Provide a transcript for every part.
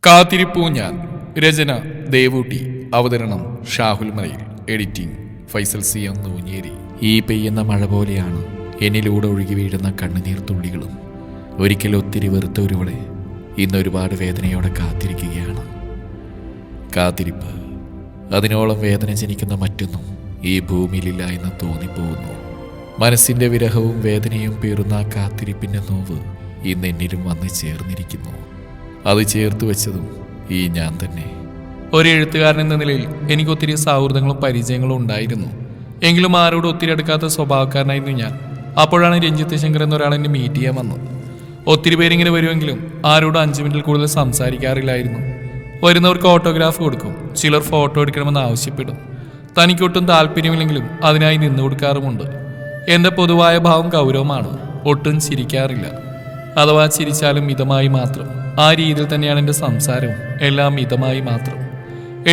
കാത്തിരിപ്പൂ ഞാൻ. രചന ദേവൂട്ടി. അവതരണം ഷാഹുൽ മലയിൽ. Editing Faisal C Nooncheri. ഈ പെയ്യുന്ന മഴ പോലെയാണ് എന്നിലൂടെ ഒഴുകി വീഴുന്ന കണ്ണുനീർ തുള്ളികളും. ഒരിക്കൽ ഒത്തിരി വെറുത്ത ഒരുവളെ ഇന്നൊരുപാട് വേദനയോടെ കാത്തിരിക്കുകയാണ്. കാത്തിരിപ്പ്, അതിനോളം വേദന ജനിക്കുന്ന മറ്റൊന്നും ഈ ഭൂമിയിലില്ല എന്ന് തോന്നിപ്പോകുന്നു. മനസ്സിൻ്റെ വിരഹവും വേദനയും പേറുന്ന ആ കാത്തിരിപ്പിൻ്റെ നോവ് ഇന്ന് എന്നിലും വന്ന് ചേർന്നിരിക്കുന്നു. അത് ചേർത്ത് വെച്ചതും ഈ ഞാൻ തന്നെ. ഒരു എഴുത്തുകാരൻ എന്ന നിലയിൽ എനിക്ക് ഒത്തിരി സൗഹൃദങ്ങളും പരിചയങ്ങളും ഉണ്ടായിരുന്നു. എങ്കിലും ആരോടും ഒത്തിരി അടുക്കാത്ത സ്വഭാവക്കാരനായിരുന്നു ഞാൻ. അപ്പോഴാണ് രഞ്ജിത്ത് ശങ്കർ എന്നൊരാൾ എന്നെ മീറ്റ് ചെയ്യാൻ വന്നത്. ഒത്തിരി പേരിങ്ങനെ വരുമെങ്കിലും ആരോടും 5 മിനിറ്റിൽ കൂടുതൽ സംസാരിക്കാറില്ലായിരുന്നു. വരുന്നവർക്ക് ഓട്ടോഗ്രാഫ് കൊടുക്കും, ചിലർ ഫോട്ടോ എടുക്കണമെന്ന് ആവശ്യപ്പെടും. തനിക്കൊട്ടും താല്പര്യമില്ലെങ്കിലും അതിനായി നിന്നു കൊടുക്കാറുമുണ്ട്. എൻ്റെ പൊതുവായ ഭാവം ഗൗരവമാണ്. ഒട്ടും ചിരിക്കാറില്ല. അഥവാ ചിരിച്ചാലും മിതമായി മാത്രം. ആ രീതിയിൽ തന്നെയാണ് എൻ്റെ സംസാരവും. എല്ലാം മിതമായി മാത്രം.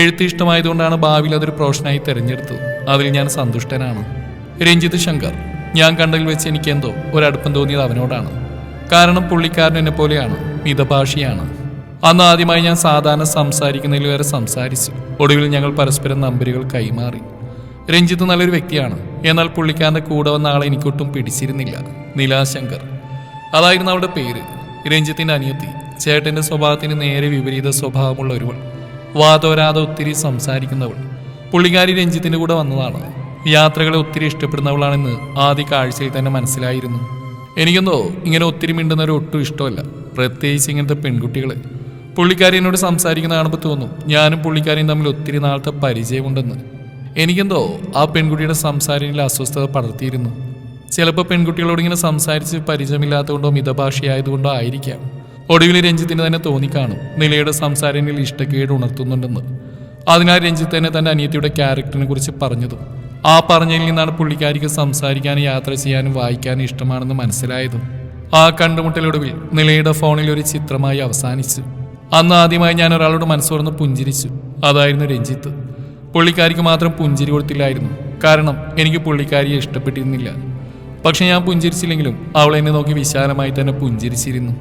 എഴുത്ത് ഇഷ്ടമായതുകൊണ്ടാണ് ഭാവിയിൽ അതൊരു പ്രൊഫഷനായി തിരഞ്ഞെടുത്തത്. അതിൽ ഞാൻ സന്തുഷ്ടനാണ്. രഞ്ജിത്ത് ശങ്കർ. ഞാൻ കണ്ടതിൽ വെച്ച് എനിക്കെന്തോ ഒരടുപ്പം തോന്നിയത് അവനോടാണ്. കാരണം പുള്ളിക്കാരൻ എന്നെ പോലെയാണ്, മിതഭാഷിയാണ്. അന്ന് ആദ്യമായി ഞാൻ സാധാരണ സംസാരിക്കുന്നതിൽ വരെ സംസാരിച്ചു. ഒടുവിൽ ഞങ്ങൾ പരസ്പരം നമ്പറുകൾ കൈമാറി. രഞ്ജിത്ത് നല്ലൊരു വ്യക്തിയാണ്. എന്നാൽ പുള്ളിക്കാരൻ്റെ കൂടെ വന്ന ആളെ എനിക്കൊട്ടും പിടിച്ചിരുന്നില്ല. നിലാശങ്കർ, അതായിരുന്നു അവളുടെ പേര്. രഞ്ജിത്തിൻ്റെ അനിയത്തി. ചേട്ടൻ്റെ സ്വഭാവത്തിന് നേരെ വിപരീത സ്വഭാവമുള്ള ഒരുവൾ. വാതോരാതെ ഒത്തിരി സംസാരിക്കുന്നവൾ. പുള്ളിക്കാരി രഞ്ജിത്തിൻ്റെ കൂടെ വന്നതാണ്. യാത്രകളെ ഒത്തിരി ഇഷ്ടപ്പെടുന്നവളാണെന്ന് ആദ്യ കാഴ്ചയിൽ തന്നെ മനസ്സിലായിരുന്നു. എനിക്കെന്തോ ഇങ്ങനെ ഒത്തിരി മിണ്ടുന്നവരെ ഒട്ടും ഇഷ്ടമല്ല, പ്രത്യേകിച്ച് ഇങ്ങനത്തെ പെൺകുട്ടികളെ. പുള്ളിക്കാരി എന്നോട് സംസാരിക്കുന്ന കാണുമ്പോൾ തോന്നും ഞാനും പുള്ളിക്കാരിയും തമ്മിൽ ഒത്തിരി നാളത്തെ പരിചയമുണ്ടെന്ന്. എനിക്കെന്തോ ആ പെൺകുട്ടിയുടെ സംസാരത്തിൽ അസ്വസ്ഥത പടർത്തിയിരുന്നു. ചിലപ്പോൾ പെൺകുട്ടികളോട് ഇങ്ങനെ സംസാരിച്ച് പരിചയമില്ലാത്തതുകൊണ്ടോ മിതഭാഷയായതുകൊണ്ടോ ആയിരിക്കാം. ഒടുവിൽ രഞ്ജിത്തിന് തന്നെ തോന്നിക്കാണും നിലയുടെ സംസാരങ്ങളിൽ ഇഷ്ടക്കേട് ഉണർത്തുന്നുണ്ടെന്ന്. അതിനാൽ രഞ്ജിത്ത് തന്നെ തൻ്റെ അനിയത്തിയുടെ ക്യാരക്ടറിനെ കുറിച്ച് പറഞ്ഞതും ആ പറഞ്ഞതിൽ നിന്നാണ് പുള്ളിക്കാരിക്ക് സംസാരിക്കാനും യാത്ര ചെയ്യാനും വായിക്കാനും ഇഷ്ടമാണെന്ന് മനസ്സിലായതും. ആ കണ്ടുമുട്ടലൊടുവിൽ നിലയുടെ ഫോണിൽ ഒരു ചിത്രമായി അവസാനിച്ചു. അന്ന് ആദ്യമായി ഞാൻ ഒരാളോട് മനസ്സോർന്ന് പുഞ്ചിരിച്ചു. അതായിരുന്നു രഞ്ജിത്ത്. പുള്ളിക്കാരിക്ക് മാത്രം പുഞ്ചിരി കൊടുത്തില്ലായിരുന്നു. കാരണം എനിക്ക് പുള്ളിക്കാരിയെ ഇഷ്ടപ്പെട്ടിരുന്നില്ല. പക്ഷെ ഞാൻ പുഞ്ചിരിച്ചില്ലെങ്കിലും അവൾ എന്നെ നോക്കി വിശാലമായി തന്നെ പുഞ്ചിരിച്ചിരുന്നു.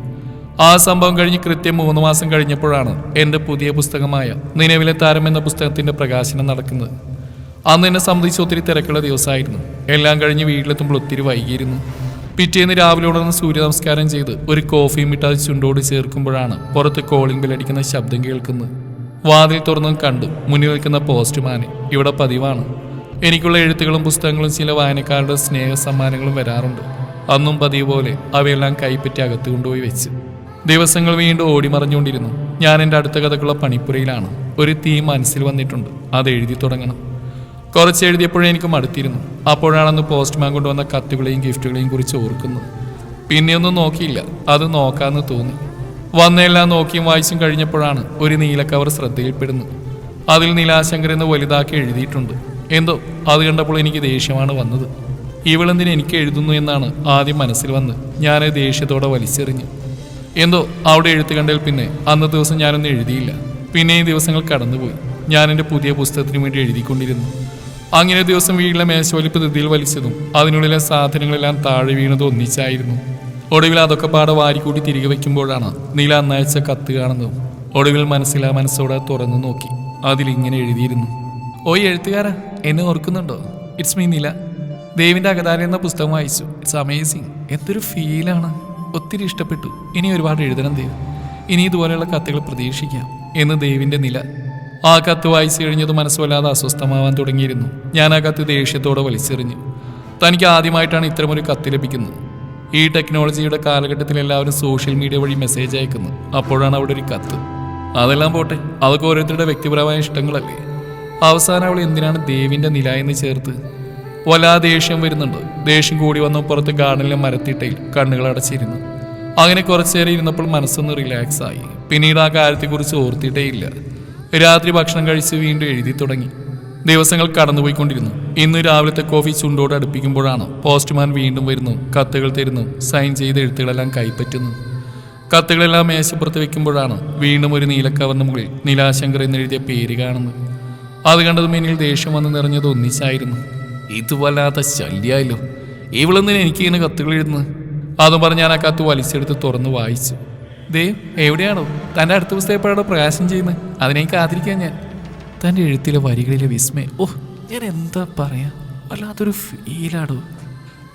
ആ സംഭവം കഴിഞ്ഞ് കൃത്യം 3 മാസം കഴിഞ്ഞപ്പോഴാണ് എൻ്റെ പുതിയ പുസ്തകമായ നിലവിലെ താരം എന്ന പുസ്തകത്തിൻ്റെ പ്രകാശനം നടക്കുന്നത്. അന്ന് എന്നെ സംബന്ധിച്ച് ഒത്തിരി തിരക്കുള്ള ദിവസമായിരുന്നു. എല്ലാം കഴിഞ്ഞ് വീട്ടിലെത്തുമ്പോൾ ഒത്തിരി വൈകിയിരുന്നു. പിറ്റേന്ന് രാവിലെ ഉണർന്ന് സൂര്യ നമസ്കാരം ചെയ്ത് ഒരു കോഫിയും ഇട്ട് അത് ചുണ്ടോട് ചേർക്കുമ്പോഴാണ് പുറത്ത് കോളിംഗ് ബെല്ലടിക്കുന്ന ശബ്ദം കേൾക്കുന്നത്. വാതിൽ തുറന്നും കണ്ടു മുന്നിൽ നിൽക്കുന്ന പോസ്റ്റ്മാനെ. ഇവിടെ പതിവാണ്. എനിക്കുള്ള എഴുത്തുകളും പുസ്തകങ്ങളും ചില വായനക്കാരുടെ സ്നേഹ സമ്മാനങ്ങളും വരാറുണ്ട്. അന്നും പതിവ് പോലെ അവയെല്ലാം കൈപ്പറ്റി അകത്ത് കൊണ്ടുപോയി വെച്ച്. ദിവസങ്ങൾ വീണ്ടും ഓടിമറഞ്ഞുകൊണ്ടിരുന്നു. ഞാൻ എൻ്റെ അടുത്ത കഥക്കുള്ള പണിപ്പുരയിലാണ്. ഒരു തീം മനസ്സിൽ വന്നിട്ടുണ്ട്. അത് എഴുതി തുടങ്ങണം. കുറച്ച് എഴുതിയപ്പോഴേ എനിക്ക് മടുത്തിരുന്നു. അപ്പോഴാണെന്ന് പോസ്റ്റ്മാൻ കൊണ്ടുവന്ന കത്തുകളെയും ഗിഫ്റ്റുകളെയും കുറിച്ച് ഓർക്കുന്നത്. പിന്നെയൊന്നും നോക്കിയില്ല, അത് നോക്കാമെന്ന് തോന്നി. വന്നെല്ലാം നോക്കിയും വായിച്ചും കഴിഞ്ഞപ്പോഴാണ് ഒരു നീല കവർ ശ്രദ്ധയിൽപ്പെടുന്നത്. അതിൽ നിലാശങ്കർ എന്ന് വലുതാക്കി എഴുതിയിട്ടുണ്ട്. എന്തോ അത് കണ്ടപ്പോൾ എനിക്ക് ദേഷ്യമാണ് വന്നത്. ഇവളെന്തിന് എനിക്ക് എഴുതുന്നു എന്നാണ് ആദ്യം മനസ്സിൽ വന്ന് ഞാൻ ദേഷ്യത്തോടെ വലിച്ചെറിഞ്ഞു. എന്തോ അവിടെ എഴുത്ത് കണ്ടതിൽ പിന്നെ അന്നത്തെ ദിവസം ഞാനൊന്നും എഴുതിയില്ല. പിന്നെയും ദിവസങ്ങൾ കടന്നുപോയി. ഞാൻ എൻ്റെ പുതിയ പുസ്തകത്തിന് വേണ്ടി എഴുതിക്കൊണ്ടിരുന്നു. അങ്ങനെ ദിവസം വീട്ടിലെ മേശവലിപ്പ് ധൃതിയിൽ വലിച്ചതും അതിനുള്ളിലെ സാധനങ്ങളെല്ലാം താഴെ വീണതും ഒന്നിച്ചായിരുന്നു. ഒടുവിൽ അതൊക്കെ പാടെ വാരിക്കൂട്ടി തിരികെ വയ്ക്കുമ്പോഴാണ് നീല അന്നയച്ച കത്ത് കാണുന്നതും. ഒടുവിൽ മനസ്സോടെ തുറന്നു നോക്കി. അതിലിങ്ങനെ എഴുതിയിരുന്നു: ഓയ് എഴുത്തുകാരാ, എന്നെ ഓർക്കുന്നുണ്ടോ? ഇറ്റ്സ് മീ നീല. ദേവിൻ്റെ അകതാരം എന്ന പുസ്തകം വായിച്ചു. It's amazing. എന്തൊരു ഫീലാണ്. ഒത്തിരി ഇഷ്ടപ്പെട്ടു. ഇനി ഒരുപാട് എഴുതണം ദേവ്. ഇനി ഇതുപോലെയുള്ള കത്തുകൾ പ്രതീക്ഷിക്കാം എന്ന് ദേവിൻ്റെ നില. ആ കത്ത് വായിച്ചു കഴിഞ്ഞത് മനസ്സുവല്ലാതെ അസ്വസ്ഥമാവാൻ തുടങ്ങിയിരുന്നു. ഞാൻ ആ കത്ത് ദേഷ്യത്തോടെ വലിച്ചെറിഞ്ഞു. തനിക്ക് ആദ്യമായിട്ടാണ് ഇത്തരമൊരു കത്ത് ലഭിക്കുന്നത്. ഈ ടെക്നോളജിയുടെ കാലഘട്ടത്തിൽ എല്ലാവരും സോഷ്യൽ മീഡിയ വഴി മെസ്സേജ് അയക്കുന്നു. അപ്പോഴാണ് അവിടെ ഒരു കത്ത്. അതെല്ലാം പോട്ടെ, അതൊക്കെ ഓരോരുത്തരുടെ വ്യക്തിപരമായ ഇഷ്ടങ്ങളല്ലേ. അവസാനം അവൾ എന്തിനാണ് ദേവിൻ്റെ നില എന്ന് ചേർത്ത്? വല്ലാതെ ദേഷ്യം വരുന്നുണ്ട്. ദേഷ്യം കൂടി വന്ന് പുറത്ത് ഗാർഡനിലെ മരത്തിട്ടയിൽ കണ്ണുകൾ അടച്ചിരുന്നു. അങ്ങനെ കുറച്ചേരം ഇരുന്നപ്പോൾ മനസ്സൊന്ന് റിലാക്സ് ആയി. പിന്നീട് ആ കാര്യത്തെക്കുറിച്ച് ഓർത്തിട്ടേ ഇല്ല. രാത്രി ഭക്ഷണം കഴിച്ച് വീണ്ടും എഴുതി തുടങ്ങി. ദിവസങ്ങൾ കടന്നുപോയിക്കൊണ്ടിരുന്നു. ഇന്ന് രാവിലത്തെ കോഫി ചുണ്ടോട് അടുപ്പിക്കുമ്പോഴാണ് പോസ്റ്റ്മാൻ വീണ്ടും വരുന്നു, കത്തുകൾ തരുന്നു, സൈൻ ചെയ്ത എഴുത്തുകളെല്ലാം കൈപ്പറ്റുന്നു. കത്തുകളെല്ലാം മേശപ്പുറത്ത് വെക്കുമ്പോഴാണ് വീണ്ടും ഒരു നീലക്കവറിന് മുകളിൽ നിലാശങ്കർ എന്നെഴുതിയ പേര് കാണുന്നത്. അത് കണ്ടതും എന്നിൽ ദേഷ്യം വന്ന് നിറഞ്ഞത് ഒന്നിച്ചായിരുന്നു. ഇത് വല്ലാത്ത ശല്യായല്ലോ, ഇവളെന്തിന് എനിക്കിങ്ങനെ കത്തുകൾ എഴുതുന്നത്? അതും പറഞ്ഞ് ഞാൻ ആ കത്ത് വലിച്ചെടുത്ത് തുറന്ന് വായിച്ചു. ദേവ് എവിടെയാണോ? തൻ്റെ അടുത്ത പുസ്തകം എപ്പോഴാണോ പ്രകാശനം ചെയ്യുന്നത്? അതിനെ കാത്തിരിക്കാൻ ഞാൻ. തൻ്റെ എഴുത്തിലെ വരികളിലെ വിസ്മയം, ഞാൻ എന്താ പറയാ, വല്ലാത്തൊരു ഫീലാടോ.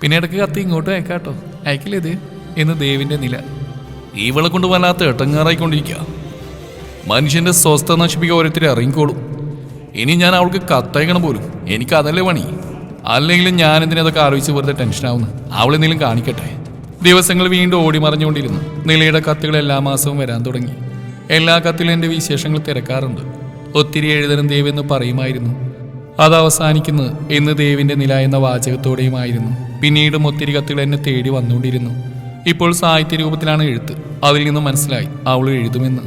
പിന്നെ ഇടയ്ക്ക് കത്തി ഇങ്ങോട്ടും അയക്കാട്ടോ, അയക്കില്ലേ ദേവ് എന്ന് ദേവിൻ്റെ നില. ഇവളെ കൊണ്ട് വല്ലാത്ത എട്ടങ്ങാറായിക്കൊണ്ടിരിക്കുക. മനുഷ്യൻ്റെ സ്വസ്ഥത നശിപ്പിക്കുക ഓരോരുത്തരെ ഇറങ്ങിക്കോളും. ഇനി ഞാൻ അവൾക്ക് കത്തയക്കണം പോലും, എനിക്ക് അതല്ലേ പണി. അല്ലെങ്കിലും ഞാൻ എന്തിനതൊക്കെ ആലോചിച്ച് വെറുതെ ടെൻഷനാവുന്നു. അവളെന്തെങ്കിലും കാണിക്കട്ടെ. ദിവസങ്ങൾ വീണ്ടും ഓടി മറിഞ്ഞുകൊണ്ടിരുന്നു. നിലയുടെ കത്തുകൾ എല്ലാ മാസവും വരാൻ തുടങ്ങി. എല്ലാ കത്തിലും എൻ്റെ വിശേഷങ്ങൾ തിരക്കാറുണ്ട്. ഒത്തിരി എഴുതണം ദേവെന്ന് പറയുമായിരുന്നു. അത് അവസാനിക്കുന്നത് എന്ന് ദേവിൻ്റെ നില എന്ന വാചകത്തോടെയുമായിരുന്നു. പിന്നീടും ഒത്തിരി കത്തുകൾ എന്നെ തേടി വന്നുകൊണ്ടിരുന്നു. ഇപ്പോൾ സാഹിത്യ രൂപത്തിലാണ് എഴുത്ത്. അതിൽ നിന്നും മനസ്സിലായി അവൾ എഴുതുമെന്ന്.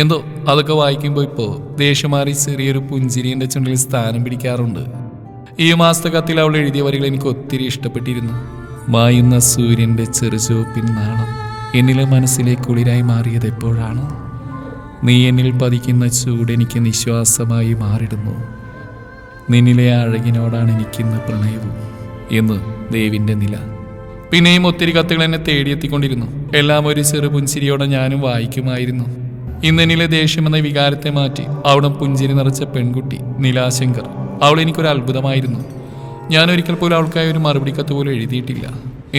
എന്തോ അതൊക്കെ വായിക്കുമ്പോൾ ഇപ്പോൾ ദേഷ്യമാറി ചെറിയൊരു പുഞ്ചിരി എൻ്റെ ചുണ്ടിൽ സ്ഥാനം പിടിക്കാറുണ്ട്. ഈ മാസത്തെ കത്തിൽ അവൾ എഴുതിയ വരികൾ എനിക്ക് ഒത്തിരി ഇഷ്ടപ്പെട്ടിരുന്നു. മായുന്ന സൂര്യൻ്റെ ചെറുചുവപ്പിൻ നാളം എന്നിലെ മനസ്സിലെ കുളിരായി മാറിയത് എപ്പോഴാണ്? നീ എന്നിൽ പതിക്കുന്ന ചൂടെനിക്ക് നിശ്വാസമായി മാറിടുന്നു. നിന്നിലെ അഴകിനോടാണ് എനിക്കിന്ന് പ്രണയവും എന്ന് ദേവിൻ്റെ നില. പിന്നെയും ഒത്തിരി കത്തുകൾ എന്നെ തേടിയെത്തിക്കൊണ്ടിരുന്നു. എല്ലാം ഒരു ചെറു പുഞ്ചിരിയോടെ ഞാനും വായിക്കുമായിരുന്നു. ഇന്നെന്നിലെ ദേഷ്യമെന്ന വികാരത്തെ മാറ്റി അവിടെ പുഞ്ചിരി നിറച്ച പെൺകുട്ടി നിലാശങ്കർ. അവൾ എനിക്കൊരു അത്ഭുതമായിരുന്നു. ഞാൻ ഒരിക്കൽ പോലും അവൾക്കായി ഒരു മറുപടി കത്ത് പോലും എഴുതിയിട്ടില്ല.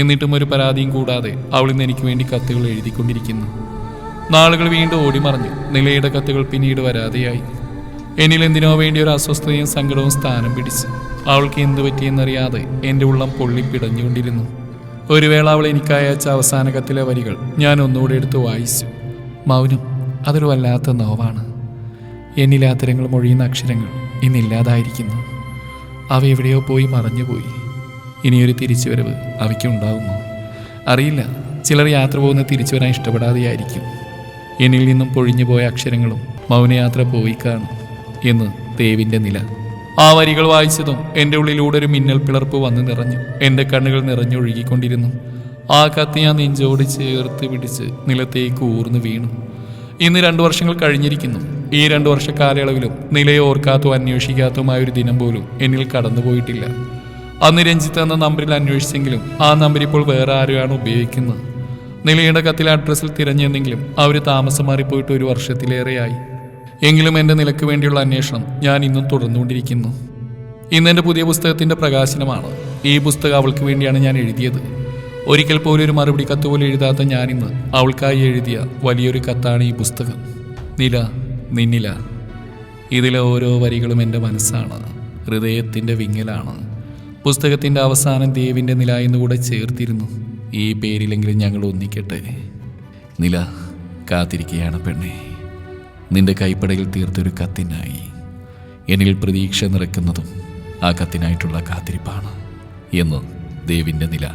എന്നിട്ടും ഒരു പരാതിയും കൂടാതെ അവൾ ഇന്ന് എനിക്ക് വേണ്ടി കത്തുകൾ എഴുതിക്കൊണ്ടിരിക്കുന്നു. നാളുകൾ വീണ്ടും ഓടിമറഞ്ഞു. നിലയുടെ കത്തുകൾ പിന്നീട് വരാതെയായി. എന്നിൽ എന്തിനോ വേണ്ടി ഒരു അസ്വസ്ഥതയും സങ്കടവും സ്ഥാനം പിടിച്ചു. അവൾക്ക് എന്തു പറ്റിയെന്നറിയാതെ എൻ്റെ ഉള്ളം പൊള്ളിപ്പിടഞ്ഞുകൊണ്ടിരുന്നു. ഒരു വേള അവൾ എനിക്കായി അയച്ച അവസാന കത്തിലെ വരികൾ ഞാൻ ഒന്നുകൂടെ എടുത്ത് വായിച്ചു. മൗനം അതൊരു വല്ലാത്ത നോവാണ്. എന്നിലെ അത്തരങ്ങൾ മൊഴിയുന്ന അക്ഷരങ്ങൾ ഇന്നില്ലാതായിരിക്കുന്നു. അവ എവിടെയോ പോയി മറഞ്ഞുപോയി. ഇനിയൊരു തിരിച്ചുവരവ് അവയ്ക്കുണ്ടാകുമോ അറിയില്ല. ചിലർ യാത്ര പോകുന്ന തിരിച്ചു വരാൻ ഇഷ്ടപ്പെടാതെയായിരിക്കും. എന്നിൽ നിന്നും പൊഴിഞ്ഞു പോയ അക്ഷരങ്ങളും മൗനയാത്ര പോയി കാണും എന്ന് ദേവിൻ്റെ നില. ആ വരികൾ വായിച്ചതും എൻ്റെ ഉള്ളിലൂടെ ഒരു മിന്നൽ പിളർപ്പ് വന്ന് നിറഞ്ഞു. എൻ്റെ കണ്ണുകൾ നിറഞ്ഞൊഴുകിക്കൊണ്ടിരുന്നു. ആ കത്തി ഞാൻ നെഞ്ചോട് ചേർത്ത് പിടിച്ച് നിലത്തേക്ക് ഊർന്നു വീണു. ഇന്ന് 2 വർഷങ്ങൾ കഴിഞ്ഞിരിക്കുന്നു. ഈ 2 വർഷ കാലയളവിലും നിലയെ ഓർക്കാത്തോ അന്വേഷിക്കാത്തതുമായ ഒരു ദിനം പോലും എന്നിൽ കടന്നുപോയിട്ടില്ല. അന്ന് രഞ്ജിത്ത് എന്ന നമ്പറിൽ അന്വേഷിച്ചെങ്കിലും ആ നമ്പർ ഇപ്പോൾ വേറെ ആരെയാണ് ഉപയോഗിക്കുന്നത്. നിലയുടെ കത്തിലെ അഡ്രസ്സിൽ തിരഞ്ഞെന്നെങ്കിലും അവർ താമസം മാറിപ്പോയിട്ട് 1 വർഷത്തിലേറെയായി. എങ്കിലും എൻ്റെ നിലയ്ക്ക് വേണ്ടിയുള്ള അന്വേഷണം ഞാൻ ഇന്നും തുടർന്നുകൊണ്ടിരിക്കുന്നു. ഇന്നെൻ്റെ പുതിയ പുസ്തകത്തിൻ്റെ പ്രകാശനമാണ്. ഈ പുസ്തകം അവൾക്ക് വേണ്ടിയാണ് ഞാൻ എഴുതിയത്. ഒരിക്കൽ പോലും ഒരു മറുപടി കത്ത് പോലും എഴുതാത്ത ഞാനിന്ന് അവൾക്കായി എഴുതിയ വലിയൊരു കത്താണ് ഈ പുസ്തകം. നില, നിന്നില. ഇതിലെ ഓരോ വരികളും എൻ്റെ മനസ്സാണ്, ഹൃദയത്തിൻ്റെ വിങ്ങലാണ്. പുസ്തകത്തിൻ്റെ അവസാനം ദേവിൻ്റെ നില എന്നുകൂടെ ചേർത്തിരുന്നു. ഈ പേരിലെങ്കിലും ഞങ്ങൾ ഒന്നിക്കട്ടെ. നില, കാത്തിരിക്കുകയാണ് പെണ്ണെ. നിന്റെ കൈപ്പടയിൽ തീർത്തൊരു കത്തിനായി. എന്നിൽ പ്രതീക്ഷ നിറയ്ക്കുന്നതും ആ കത്തിനായിട്ടുള്ള കാത്തിരിപ്പാണ് എന്ന് ദേവിൻ്റെ നില.